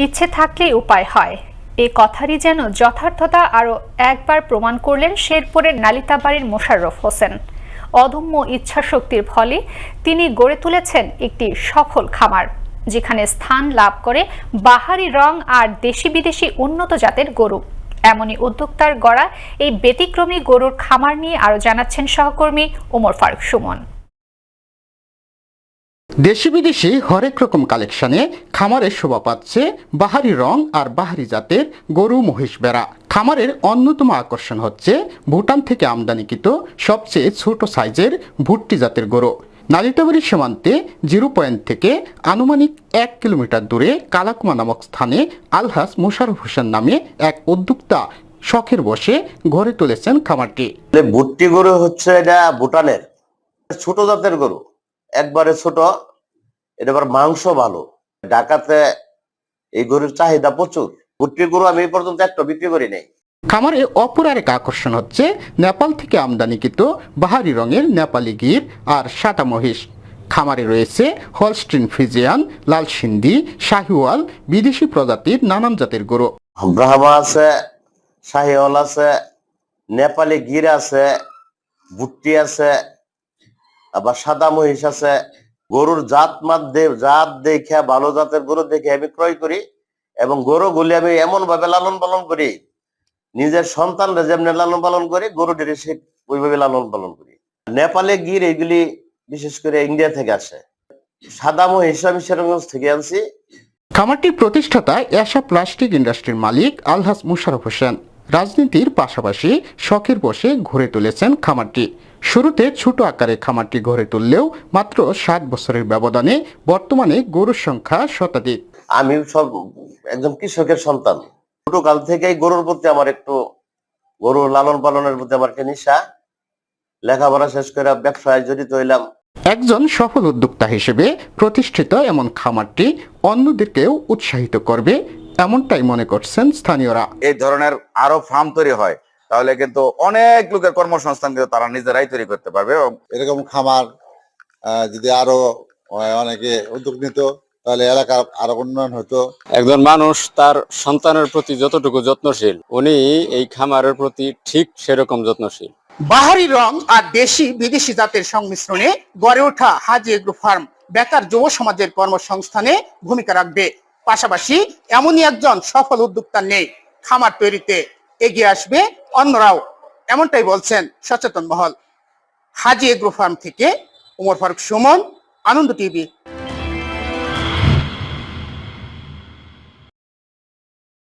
ইচ্ছে থাকলেই উপায় হয়, এই কথারই যেন যথার্থতা আরও একবার প্রমাণ করলেন শেরপুরের নালিতাবাড়ির মোশাররফ হোসেন। অদম্য ইচ্ছাশক্তির ফলে তিনি গড়ে তুলেছেন একটি সফল খামার, যেখানে স্থান লাভ করে বাহারি রং আর দেশি বিদেশি উন্নত জাতের গরু। এমনই উদ্যোক্তার গড়া এই ব্যতিক্রমী গরুর খামার নিয়ে আরও জানাচ্ছেন সহকর্মী ওমর ফারুক সুমন। দেশি বিদেশি হরেক রকম কালেকশনে খামারে শোভা পাচ্ছে বাহারি রং আর বাহারি জাতের গরু মহিষ বেড়া। খামারের অন্যতম আকর্ষণ হচ্ছে ভুটান থেকে আমদানিকৃত সবচেয়ে ছোট সাইজের ভুট্টি জাতের গরু। নালিতাবাড়ি সীমান্তে 0 পয়েন্ট থেকে আনুমানিক 1 কিলোমিটার দূরে কালাকুমা নামক স্থানে আলহাজ মোশাররফ হোসেন নামে এক উদ্যোক্তা শখের বসে গড়ে তুলেছেন খামারটি। ভুট্টি গরু হচ্ছে এটা ভুটানের ছোট জাতের গরু, একবারে ছোট। এটা আবার মাংস ভালো। ঢাকাতে এই গরুর চাহিদা প্রচুর। ভুট্টি গরু আমি এই পর্যন্ত একটা বিক্রি করি নাই। খামারে অপর আরেক আকর্ষণ হচ্ছে নেপাল থেকে আমদানিকৃত বাহারি রঙের নেপালি গির আর সাদা মহিষ। খামারে রয়েছে হলস্টিন ফ্রিজিয়ান, লাল সিন্ধি, শাহিওয়াল, বিদেশি প্রজাতির নানান জাতের গরু। ব্রাহ্মা আছে, শাহিওয়াল আছে, নেপালি গির আছে, ভুট্টি আছে, আবার সাদা মহিষ আছে। গরুর জাত দেখে, ভালো জাতের গরু দেখে আমি ক্রয় করি এবং গরুগুলি আমি এমন ভাবে লালন পালন করি, নিজের সন্তানরা যেমনি লালন পালন করি, গরুটির ওইভাবে লালন পালন করি। নেপালে গির এগুলি বিশেষ করে ইন্ডিয়া থেকে আসে। সাদা মহিষ আমি সেরগঞ্জ থেকে আনছি। খামারটির প্রতিষ্ঠাতা এশা প্লাস্টিক ইন্ডাস্ট্রির মালিক আলহাজ মোশাররফ হোসেন রাজনীতির পাশাপাশি শখের বসে গড়ে তুলেছেন খামারটি। শুরুতে ছোট আকারে খামারটি গড়ে তুললেও মাত্র 7 বছরের ব্যবধানে বর্তমানে গরুর সংখ্যা শতাধিক। আমি সব একজন কৃষকের সন্তান। ছোটকাল থেকেই গরুর প্রতি আমার একটু, গরু লালন পালনের প্রতি আমার একটা নেশা। লেখাপড়া শেষ করে ব্যবসায় জড়িত হইলাম। একজন সফল উদ্যোক্তা হিসেবে প্রতিষ্ঠিত এমন খামারটি অন্যদেরকেও উৎসাহিত করবে, এমনটাই মনে করছেন স্থানীয়রা। এই ধরনের আরো ফার্ম তৈরি হয় তাহলে কিন্তু অনেক লোকের কর্মসংস্থান কিন্তু তারা নিজেরাই তৈরি করতে পারবে। এরকম খামার যদি আরো অনেকে উদ্যোগ নিত তাহলে এলাকার আরো উন্নয়ন হতো। একজন মানুষ তার সন্তানের প্রতি যতটুকু যত্নশীল, উনি এই খামারের প্রতি ঠিক সেরকম যত্নশীল। বাহারি রং আর দেশি বিদেশি জাতের সংমিশ্রণে গড়ে ওঠা হাজি এগ্রো ফার্ম বেকার যুব সমাজের কর্মসংস্থানে ভূমিকা রাখবে। পাশাপাশি এমনই একজন সফল উদ্যোক্তা নেই, খামার তৈরিতে এগিয়ে আসবে অন্যরাও, এমনটাই বলছেন সচেতন মহল। হাজি এগ্রো ফার্ম থেকে ওমর ফারুক সুমন, আনন্দ টিভি।